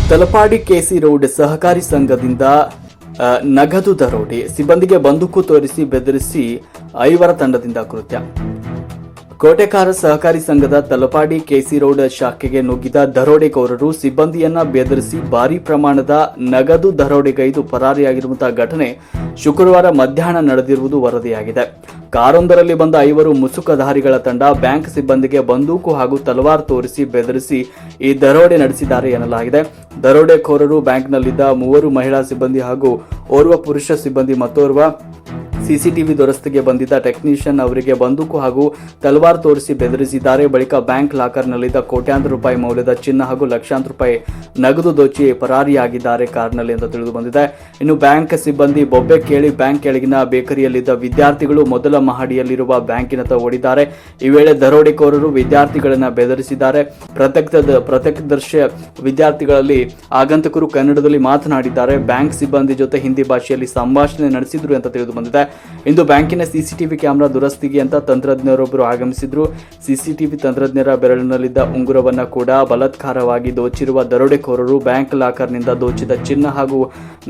Talapady KC road ಸಹಕಾರಿ ಸಂಘದಿಂದ ನಗದು ದರೋಡೆ, ಸಿಬ್ಬಂದಿಗೆ ಬಂದೂಕು ತೋರಿಸಿ ಬೆದರಿಸಿ 5 ತಂಡದಿಂದ ಕೃತ್ಯ. ಕೋಟೆಕಾರ ಸಹಕಾರಿ ಸಂಘದ ತಲಪಾಡಿ ಕೆಸಿ ರೋಡ್ ಶಾಖೆಗೆ ನುಗ್ಗಿದ ದರೋಡೆಕೋರರು ಸಿಬ್ಬಂದಿಯನ್ನ ಬೆದರಿಸಿ ಭಾರೀ ಪ್ರಮಾಣದ ನಗದು ದರೋಡೆಗೈದು ಪರಾರಿಯಾಗಿರುವಂತಹ ಘಟನೆ ಶುಕ್ರವಾರ ಮಧ್ಯಾಹ್ನ ನಡೆದಿರುವುದು ವರದಿಯಾಗಿದೆ. ಕಾರೊಂದರಲ್ಲಿ ಬಂದ 5 ಮುಸುಕಧಾರಿಗಳ ತಂಡ ಬ್ಯಾಂಕ್ ಸಿಬ್ಬಂದಿಗೆ ಬಂದೂಕು ಹಾಗೂ ತಲವಾರ್ ತೋರಿಸಿ ಬೆದರಿಸಿ ಈ ದರೋಡೆ ನಡೆಸಿದ್ದಾರೆ ಎನ್ನಲಾಗಿದೆ. ದರೋಡೆಕೋರರು ಬ್ಯಾಂಕ್ನಲ್ಲಿದ್ದ 3 ಮಹಿಳಾ ಸಿಬ್ಬಂದಿ ಹಾಗೂ ಓರ್ವ ಪುರುಷ ಸಿಬ್ಬಂದಿ ಮತ್ತೋರ್ವ ಸಿಸಿಟಿವಿ ದುರಸ್ತಿಗೆ ಬಂದಿದ್ದ ಟೆಕ್ನಿಷಿಯನ್ ಅವರಿಗೆ ಬಂದೂಕು ಹಾಗೂ ತಲವಾರ್ ತೋರಿಸಿ ಬೆದರಿಸಿದ್ದಾರೆ. ಬಳಿಕ ಬ್ಯಾಂಕ್ ಲಾಕರ್ನಲ್ಲಿದ್ದ ಕೋಟ್ಯಾಂತರ ರೂಪಾಯಿ ಮೌಲ್ಯದ ಚಿನ್ನ ಹಾಗೂ ಲಕ್ಷಾಂತರ ರೂಪಾಯಿ ನಗದು ದೋಚಿ ಪರಾರಿಯಾಗಿದ್ದಾರೆ ಕಾರ್ನಲ್ಲಿ ಎಂದು ತಿಳಿದು ಬಂದಿದೆ. ಇನ್ನು ಬ್ಯಾಂಕ್ ಸಿಬ್ಬಂದಿ ಬೊಬ್ಬೆ ಕೇಳಿ ಬ್ಯಾಂಕ್ ಕೆಳಗಿನ ಬೇಕರಿಯಲ್ಲಿದ್ದ ವಿದ್ಯಾರ್ಥಿಗಳು ಮೊದಲ ಮಹಡಿಯಲ್ಲಿರುವ ಬ್ಯಾಂಕಿನತ್ತ ಓಡಿದ್ದಾರೆ. ಈ ವೇಳೆ ದರೋಡೆಕೋರರು ವಿದ್ಯಾರ್ಥಿಗಳನ್ನ ಬೆದರಿಸಿದ್ದಾರೆ. ಪ್ರತ್ಯಕ್ಷದರ್ಶಿ ವಿದ್ಯಾರ್ಥಿಗಳಲ್ಲಿ ಆಗಂತಕರು ಕನ್ನಡದಲ್ಲಿ ಮಾತನಾಡಿದ್ದಾರೆ. ಬ್ಯಾಂಕ್ ಸಿಬ್ಬಂದಿ ಜೊತೆ ಹಿಂದಿ ಭಾಷೆಯಲ್ಲಿ ಸಂಭಾಷಣೆ ನಡೆಸಿದ್ರು ಅಂತ ತಿಳಿದು ಬಂದಿದೆ. ಇಂದು ಬ್ಯಾಂಕಿನ ಸಿಸಿಟಿವಿ ಕ್ಯಾಮೆರಾ ದುರಸ್ತಿಗೆ ಅಂತ ತಂತ್ರಜ್ಞರೊಬ್ಬರು ಆಗಮಿಸಿದ್ರು. ಸಿಸಿಟಿವಿ ತಂತ್ರಜ್ಞರ ಬೆರಳಿನಲ್ಲಿದ್ದ ಉಂಗುರವನ್ನ ಕೂಡ ಬಲಾತ್ಕಾರವಾಗಿ ದೋಚಿರುವ ದರೋಡೆಕೋರರು ಬ್ಯಾಂಕ್ ಲಾಕರ್ನಿಂದ ದೋಚಿದ ಚಿನ್ನ ಹಾಗೂ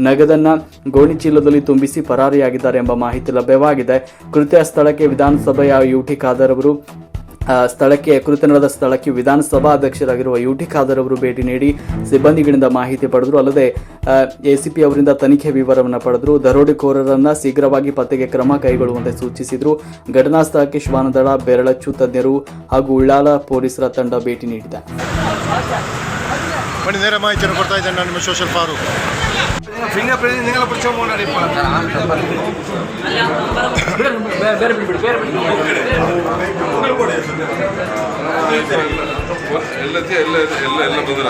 ನಗದನ್ನ ಗೋಣಿಚೀಲದಲ್ಲಿ ತುಂಬಿಸಿ ಪರಾರಿಯಾಗಿದ್ದಾರೆ ಎಂಬ ಮಾಹಿತಿ ಲಭ್ಯವಾಗಿದೆ. ಕೃತ್ಯ ಸ್ಥಳಕ್ಕೆ ವಿಧಾನಸಭೆಯ ಯುಟಿ ಖಾದರ್ ಅವರು ಕೃತ್ಯ ನಡೆದ ಸ್ಥಳಕ್ಕೆ ವಿಧಾನಸಭಾ ಅಧ್ಯಕ್ಷರಾಗಿರುವ ಯುಟಿ ಖಾದರ್ ಅವರು ಭೇಟಿ ನೀಡಿ ಸಿಬ್ಬಂದಿಗಳಿಂದ ಮಾಹಿತಿ ಪಡೆದರು. ಅಲ್ಲದೆ ಎಸಿಪಿ ಅವರಿಂದ ತನಿಖೆ ವಿವರವನ್ನು ಪಡೆದರು. ದರೋಡೆಕೋರರನ್ನ ಶೀಘ್ರವಾಗಿ ಪತ್ತೆಗೆ ಕ್ರಮ ಕೈಗೊಳ್ಳುವಂತೆ ಸೂಚಿಸಿದರು. ಘಟನಾ ಸ್ಥಳಕ್ಕೆ ಶ್ವಾನದಳ, ಬೆರಳಚ್ಚು ತಜ್ಞರು ಹಾಗೂ ಉಳ್ಳಾಲ ಪೊಲೀಸರ ತಂಡ ಭೇಟಿ ನೀಡಿದೆ. ನೇರ ಮಾಹಿತಿಯನ್ನು ಕೊಡ್ತಾ ಇದ್ದೇನೆ ನಾನು ನಿಮ್ಮ ಸೋಷಲ್ ಫಾರೂಕ್. ಫಿಂಗರ್ ಪ್ರಿಂಟ್ ನಿಂಗೆಲ್ಲ ಪರಿಚಯ ಮಾಡೋರಿಪ್ಪ. ಎಲ್ಲ ಬದಲ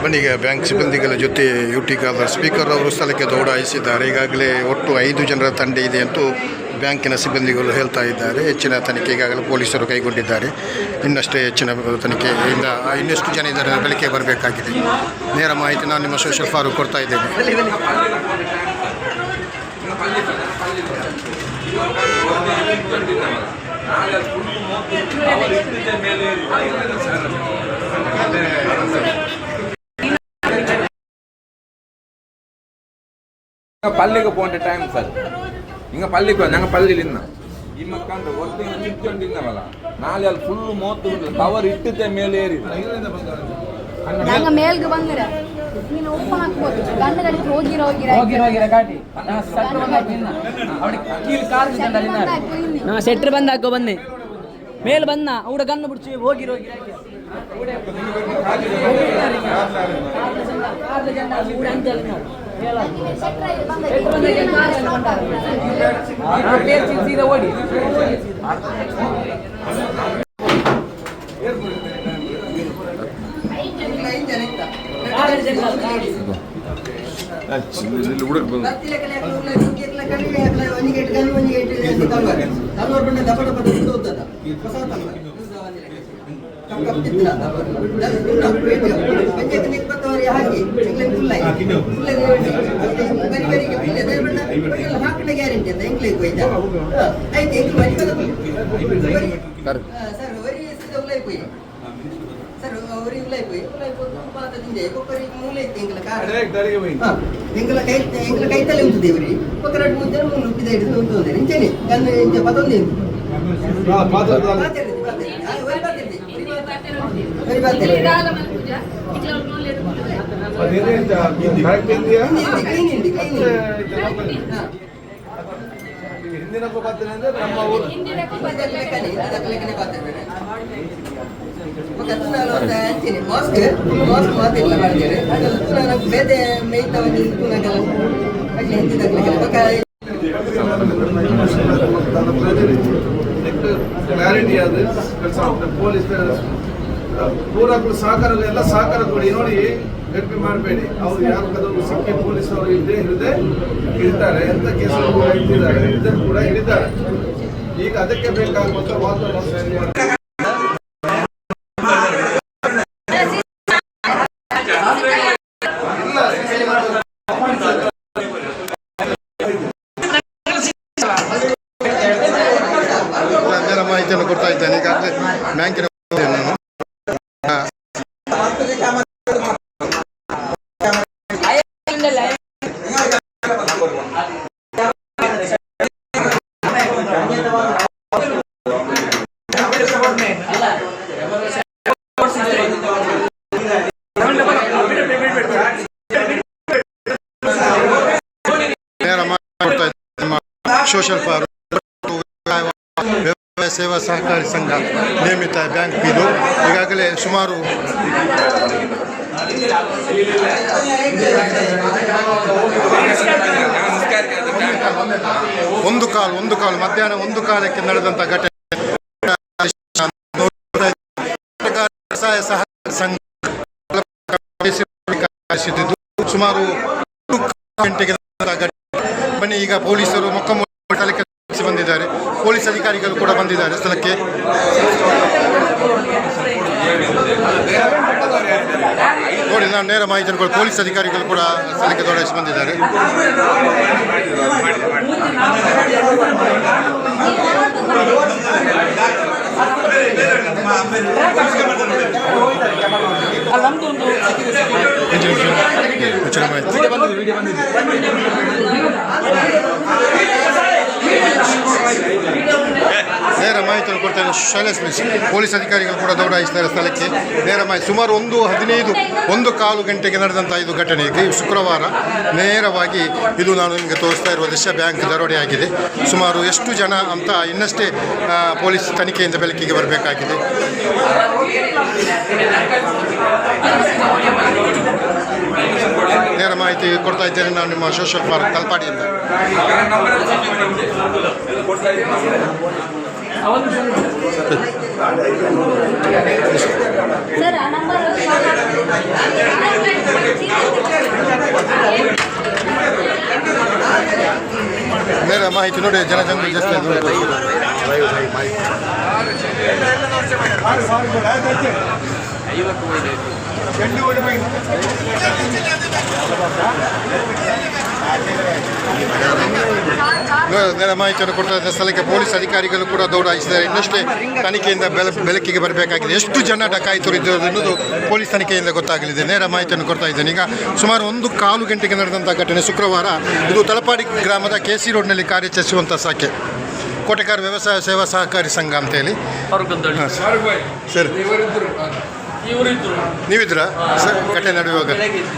ಬನ್ನೀಗ ಬ್ಯಾಂಕ್ ಸಿಬ್ಬಂದಿಗಳ ಜೊತೆ ಯುಟಿ ಖಾದರ್ ಸ್ಪೀಕರ್ ಅವರು ಸ್ಥಳಕ್ಕೆ ದೌಡಾಯಿಸಿದ್ದಾರೆ. ಈಗಾಗಲೇ ಒಟ್ಟು 5 ಜನರ ತಂಡ ಇದೆ ಅಂತೂ ಬ್ಯಾಂಕಿನ ಸಿಬ್ಬಂದಿಗಳು ಹೇಳ್ತಾ ಇದ್ದಾರೆ. ಹೆಚ್ಚಿನ ತನಿಖೆ ಈಗಾಗಲೇ ಪೊಲೀಸರು ಕೈಗೊಂಡಿದ್ದಾರೆ. ಇನ್ನಷ್ಟೇ ಹೆಚ್ಚಿನ ತನಿಖೆಯಿಂದ ಇನ್ನೆಷ್ಟು ಜನ ಇದರ ಬೆಳಕಿಗೆ ಬರಬೇಕಾಗಿದೆ. ನೇರ ಮಾಹಿತಿ ನಾನು ನಿಮ್ಮ ಸೋಷಲ್ ಫಾರೂಕ್ ಕೊಡ್ತಾ ಇದ್ದೇನೆ. പള്ളിക്ക് പോകേണ്ട ടൈം സാർ നിങ്ങൾ പള്ളിക്ക് ഞങ്ങൾ പള്ളിയിൽ ഇന്ന ಈ ಮಕ್ಕಂತ ಒಂದು ನಿಂತ್ಕೊಂಡಿದ್ದವಲ್ಲ ನಾಳೆ ಅಲ್ಲಿ ಫುಲ್ ಮೂವತ್ತು ಕವರ್ ಇಟ್ಟಿದ್ದೆ ಮೇಲೆ ಏರಿ ನಂಗ ಮೇಲ್ಗೆ ಬಂದಿರ ನೀನು ಉಪ್ಪು ಹಾಕ್ಬೋದು ಗಂಡು ಗಡಿ ಹೋಗಿರ ಗಾಡಿ ನಾ ಸೆಟ್ರ್ ಬಂದ್ ಹಾಕೋ ಬಂದೆ ಮೇಲ್ ಬಂದ ಅವಡ ಗನ್ನು ಬಿಡ್ಸಿ ಹೋಗಿರೋ ಸೀದಾ ಓಡಿ ಕೈತಲೆ ಉಂಟುದೇವ್ರಿ ಒಕ್ಕರಾಟ ಮುಂಚೆ ನುಪ್ಪಿದ ಹಿಡಿದು ಉಂಟು ನಿಂಚೇನೆ ಗಂಡು ಇಂಚೆ ಪದೊಂದು ಹಿಂದಿನ ಪಾತ್ರೆ ಅಂದ್ರೆ ನಮ್ಮ ಊರು ಕ್ಲಾರಿಟಿ ಅದು ಪೊಲೀಸ್ ಪೂರಕರು ಸಹಕಾರ ಎಲ್ಲ ಸಹಕಾರ ಕೊಡಿ ನೋಡಿ ಗಟ್ಟಿ ಮಾಡಬೇಡಿ ಅವ್ರು ಯಾರು ಕದವು ಸಿಕ್ಕಿ ಪೊಲೀಸ್ ಅವರು ಇದ್ದೇ ಹಿಡಿದೇ ಹಿಡಿತಾರೆ ಎಂತ ಕೇಸಲ್ಲಿ ಕೂಡ ಹಿಡಿದಿದ್ದಾರೆ ಇದನ್ನು ಕೂಡ ಹಿಡಿದ್ದಾರೆ ಈಗ ಅದಕ್ಕೆ ಬೇಕಾಗುವಂತ ವಾತಾವರಣ ಮಾಹಿತಿಯನ್ನು ಕೊಡ್ತಾ ಇದ್ದೇನೆ. ಈಗಾಗಲೇ ಬ್ಯಾಂಕಿನ ನಾನು ಸೋಷಿಯಲ್ ಫಾರ್ ಸೇವಾ ಸಹಕಾರಿ ಸಂಘ ನೇಮಿತ ಬ್ಯಾಂಕ್ ಇದು. ಈಗಾಗಲೇ ಸುಮಾರು ಒಂದು ಕಾಲು ಮಧ್ಯಾಹ್ನ 1 ನಡೆದಂಥ ಘಟನೆ ಸಹಕಾರಿ ಸಂಘ ಸುಮಾರು 2 ಗಂಟೆಗೆ ಘಟನೆ. ಬನ್ನಿ, ಈಗ ಪೊಲೀಸರು ಮೊಕ್ಕಮೊದಲ ಬಂದಿದ್ದಾರೆ, ಪೊಲೀಸ್ ಅಧಿಕಾರಿಗಳು ಕೂಡ ಬಂದಿದ್ದಾರೆ ಸ್ಥಳಕ್ಕೆ. ನೋಡಿ, ನಾನು ನೇರ ಮಾಹಿತಿ ಪೊಲೀಸ್ ಅಧಿಕಾರಿಗಳು ಕೂಡ ಸ್ಥಳಕ್ಕೆ ದೌಡಾಯಿಸಿ ಬಂದಿದ್ದಾರೆ. ಹೆಚ್ಚಿನ ಮಾಹಿತಿ ನೇರ ಮಾಹಿತಿಯನ್ನು ಕೊಡ್ತಾರೆ ಶೈಲೇಶ್ ಮಿಸ್. ಪೊಲೀಸ್ ಅಧಿಕಾರಿಗಳು ಕೂಡ ದೌಡಾಯಿಸಿದ್ದಾರೆ ಸ್ಥಳಕ್ಕೆ. ನೇರ ಮಾಹಿತಿ ಸುಮಾರು 1:15 ಗಂಟೆಗೆ ನಡೆದಂಥ ಇದು ಘಟನೆ. ಶುಕ್ರವಾರ ನೇರವಾಗಿ ಇದು ನಾನು ನಿಮಗೆ ತೋರಿಸ್ತಾ ಇರುವ ದೃಶ್ಯ ಬ್ಯಾಂಕ್ ದರೋಡೆಯಾಗಿದೆ. ಸುಮಾರು ಎಷ್ಟು ಜನ ಅಂತ ಇನ್ನಷ್ಟೇ ಪೊಲೀಸ್ ತನಿಖೆಯಿಂದ ಬೆಳಕಿಗೆ ಬರಬೇಕಾಗಿದೆ. ನೇರ ಮಾಹಿತಿ ಕೊಡ್ತಾ ಇದ್ದೇನೆ ನಾನು ನಿಮ್ಮ ಸೋಷಿಯಲ್ ಪಾರ್ಕ್ ತಲಪಾಡಿಯಿಂದ. ನೇರ ಮಾಹಿತಿ ನೋಡಿ, ಜನಜಂಗುಳಿ ಜಾಸ್ತಿ ನೇರ ಮಾಹಿತಿಯನ್ನು ಕೊಡ್ತಾ ಇದ್ದ ಸ್ಥಳಕ್ಕೆ ಪೊಲೀಸ್ ಅಧಿಕಾರಿಗಳು ಕೂಡ ದೌಡಾಯಿಸಿದ್ದಾರೆ. ಇನ್ನಷ್ಟೇ ತನಿಖೆಯಿಂದ ಬೆಳಕಿಗೆ ಬರಬೇಕಾಗಿದೆ. ಎಷ್ಟು ಜನ ಡಕಾಯಿತರು ಇದ್ದರು ಎನ್ನುವುದು ಪೊಲೀಸ್ ತನಿಖೆಯಿಂದ ಗೊತ್ತಾಗಲಿದೆ. ನೇರ ಮಾಹಿತಿಯನ್ನು ಕೊಡ್ತಾ ಇದ್ದೇನೆ. ಈಗ ಸುಮಾರು 1:15 ಗಂಟೆಗೆ ನಡೆದಂಥ ಘಟನೆ ಶುಕ್ರವಾರ. ಇದು ತಲಪಾಡಿ ಗ್ರಾಮದ KC ರೋಡ್ನಲ್ಲಿ ಕಾರ್ಯಾಚರಿಸುವಂಥ ಶಾಖೆ ಕೋಟೆಕಾರ ವ್ಯವಸಾಯ ಸೇವಾ ಸಹಕಾರಿ ಸಂಘ ಅಂತೇಳಿ. ಸರ್ ನೀವಿದ್ರಾ ಸರ್ ಘಟನೆ ನಡೆಯುವಾಗ?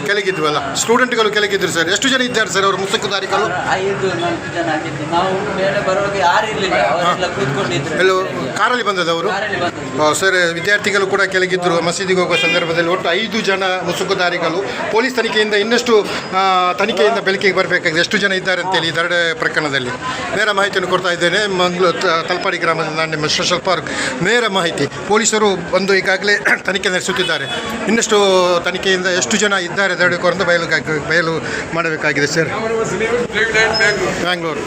ಕೆಳಗಿದ್ವಲ್ಲ, ಸ್ಟೂಡೆಂಟ್ಗಳು ಕೆಳಗಿದ್ರು ಸರ್. ಎಷ್ಟು ಜನ ಇದ್ದಾರೆ ಸರ್ ಅವರು ಮುಸುಕುದಾರಿಗಳು? 5-4 ಜನ ಆಗಿದ್ದು. ನಾವು ಮೇಲೆ ಬರುವಾಗ ಯಾರು ಇರಲಿಲ್ಲ, ಅವರೆಲ್ಲ ಕೂತ್ಕೊಂಡಿದ್ರು. ಎಲ್ಲೋ ಕಾರಲ್ಲಿ ಬಂದದವರು? ಸರ್, ವಿದ್ಯಾರ್ಥಿಗಳು ಕೂಡ ಕೆಳಗಿದ್ದರು ಮಸೀದಿಗೆ ಹೋಗುವ ಸಂದರ್ಭದಲ್ಲಿ. ಒಟ್ಟು 5 ಜನ ಮುಸುಕುದಾರಿಗಳು. ಪೊಲೀಸ್ ತನಿಖೆಯಿಂದ ಇನ್ನಷ್ಟು ತನಿಖೆಯಿಂದ ಬೆಳಕಿಗೆ ಬರಬೇಕಾಗಿದೆ ಎಷ್ಟು ಜನ ಇದ್ದಾರೆ ಅಂತೇಳಿ ಈ ದರೋಡೆ ಪ್ರಕರಣದಲ್ಲಿ. ನೇರ ಮಾಹಿತಿಯನ್ನು ಕೊಡ್ತಾ ಇದ್ದೇನೆ. ಮಂಗಳೂರು ತಲಪಾಡಿ ಗ್ರಾಮದಿಂದ ನಾನು ನಿಮ್ಮ ಸೋಷಲ್ ಪಾರ್ಕ್. ನೇರ ಮಾಹಿತಿ. ಪೊಲೀಸರು ಬಂದು ಈಗಾಗಲೇ ತನಿಖೆ ನಡೆಸುತ್ತಿದ್ದಾರೆ. ಇನ್ನಷ್ಟು ತನಿಖೆಯಿಂದ ಎಷ್ಟು ಜನ ಇದ್ದಾರೆ ದರೋಡೆಕೋರರು ಬಯಲು ಮಾಡಬೇಕಾಗಿದೆ ಸರ್. ಬ್ಯಾಂಗ್ಳೂರು